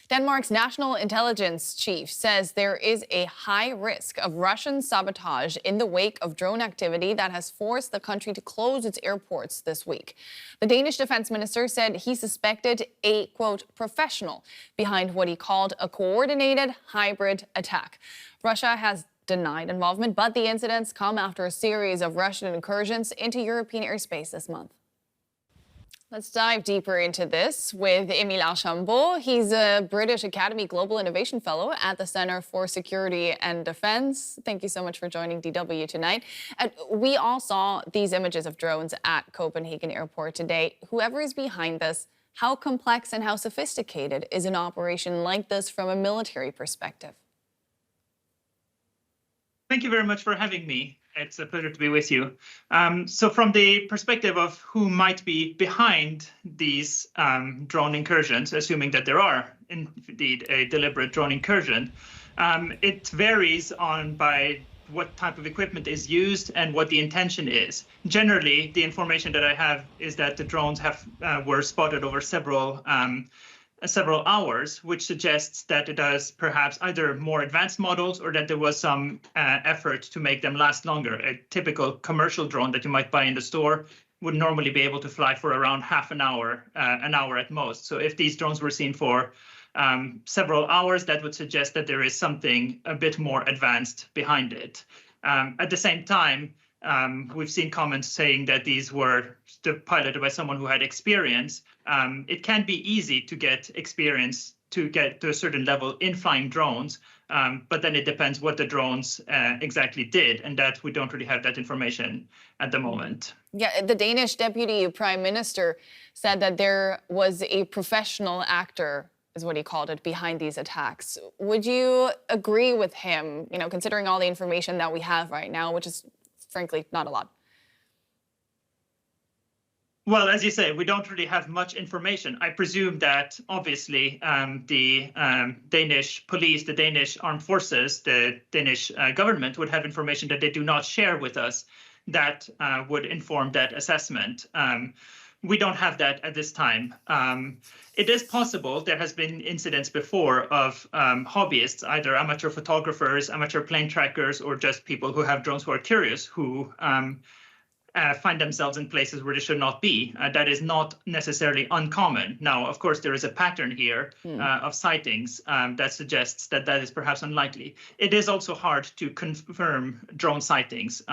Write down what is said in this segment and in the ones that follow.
Denmark's national intelligence chief says there is a high risk of Russian sabotage in the wake of drone activity that has forced the country to close its airports this week. The Danish defense minister said he suspected a, quote, professional behind what he called a coordinated hybrid attack. Russia has denied involvement, but the incidents come after a series of Russian incursions into European airspace this month. Let's dive deeper into this with Emil Archambault. He's a British Academy Global Innovation Fellow at the Center for Security and Defense. Thank you so much for joining DW tonight. We all saw these images of drones at Copenhagen Airport today. Whoever is behind this, how complex and how sophisticated is an operation like this from a military perspective? Thank you very much for having me. It's a pleasure to be with you. So from the perspective of who might be behind these drone incursions, assuming that there are indeed a deliberate drone incursion, it varies by what type of equipment is used and what the intention is. Generally, the information that I have is that the drones were spotted over several hours, which suggests that it is perhaps either more advanced models or that there was some effort to make them last longer. A typical commercial drone that you might buy in the store would normally be able to fly for around half an hour at most. So if these drones were seen for several hours, that would suggest that there is something a bit more advanced behind it. At the same time, we've seen comments saying that these were piloted by someone who had experience. It can be easy to get experience to get to a certain level in flying drones, but then it depends what the drones exactly did, and that we don't really have that information at the moment. Yeah, the Danish deputy prime minister said that there was a professional actor, is what he called it, behind these attacks. Would you agree with him, considering all the information that we have right now, which is frankly not a lot? Well, as you say, we don't really have much information. I presume that obviously the Danish police, the Danish armed forces, the Danish government would have information that they do not share with us that would inform that assessment. We don't have that at this time. It is possible there has been incidents before of hobbyists, either amateur photographers, amateur plane trackers, or just people who have drones who are curious, who find themselves in places where they should not be. That is not necessarily uncommon. Now, of course, there is a pattern here of sightings that suggests that that is perhaps unlikely. It is also hard to confirm drone sightings.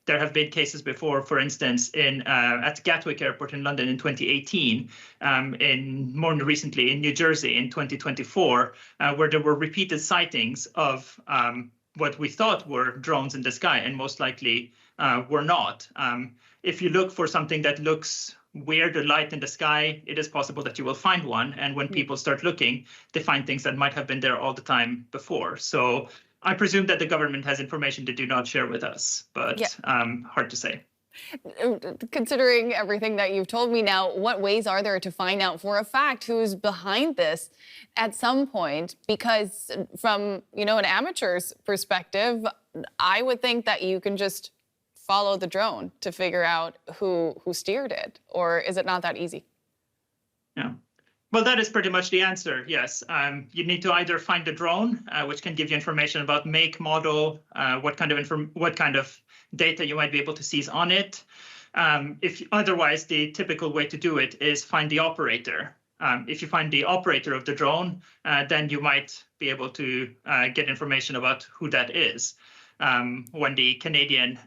There have been cases before, for instance, at Gatwick Airport in London in 2018, more recently in New Jersey in 2024, where there were repeated sightings of what we thought were drones in the sky and most likely were not. If you look for something that looks weird or light in the sky, it is possible that you will find one. And when people start looking, they find things that might have been there all the time before. So I presume that the government has information they do not share with us, but hard to say. Considering everything that you've told me now, what ways are there to find out for a fact who's behind this at some point? Because from, an amateur's perspective, I would think that you can just follow the drone to figure out who steered it, or is it not that easy? Yeah. Well, that is pretty much the answer, yes. You need to either find the drone, which can give you information about make, model, what kind of data you might be able to seize on it. Otherwise, the typical way to do it is find the operator. If you find the operator of the drone, then you might be able to get information about who that is. When the Canadian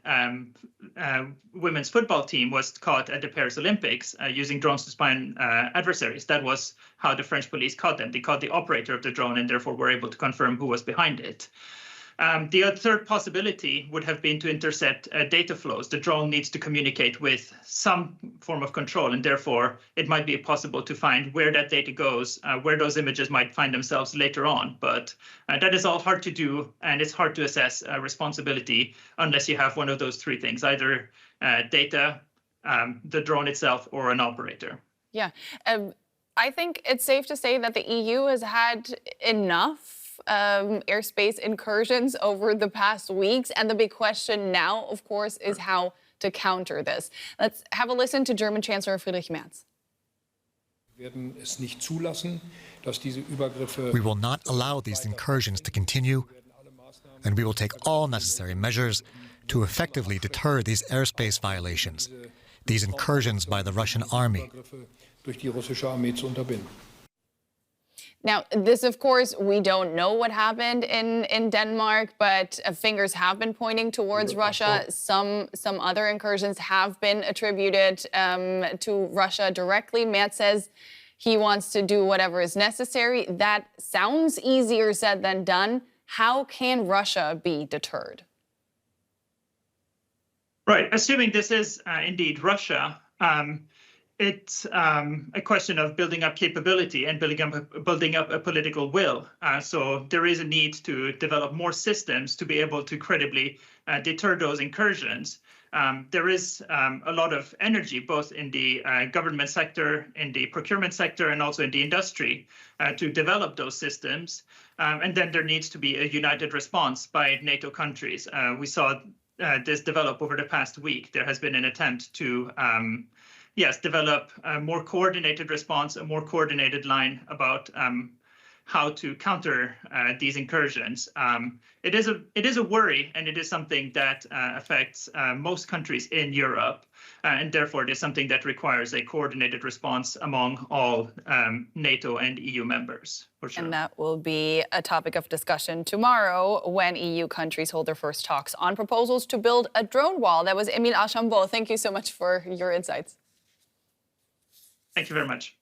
women's football team was caught at the Paris Olympics using drones to spy on adversaries, that was how the French police caught them. They caught the operator of the drone and therefore were able to confirm who was behind it. The third possibility would have been to intercept data flows. The drone needs to communicate with some form of control, and therefore it might be possible to find where that data goes, where those images might find themselves later on. But that is all hard to do, and it's hard to assess responsibility unless you have one of those three things, either data, the drone itself, or an operator. Yeah, I think it's safe to say that the EU has had enough airspace incursions over the past weeks. And the big question now, of course, is how to counter this. Let's have a listen to German Chancellor Friedrich Merz. Wir werden es nicht zulassen, We will not allow these incursions to continue, and we will take all necessary measures to effectively deter these airspace violations, these incursions by the Russian army. Now, this, of course, we don't know what happened in Denmark, but fingers have been pointing towards Russia. Some other incursions have been attributed to Russia directly. Matt says he wants to do whatever is necessary. That sounds easier said than done. How can Russia be deterred? Right. Assuming this is indeed Russia, it's a question of building up capability and building up a political will. So there is a need to develop more systems to be able to credibly deter those incursions. There is a lot of energy, both in the government sector, in the procurement sector, and also in the industry to develop those systems. And then there needs to be a united response by NATO countries. We saw this develop over the past week. There has been an attempt to develop a more coordinated response, a more coordinated line about how to counter these incursions. It is a worry, and it is something that affects most countries in Europe, and therefore it is something that requires a coordinated response among all NATO and EU members, for sure. And that will be a topic of discussion tomorrow when EU countries hold their first talks on proposals to build a drone wall. That was Emil Archambault. Thank you so much for your insights. Thank you very much.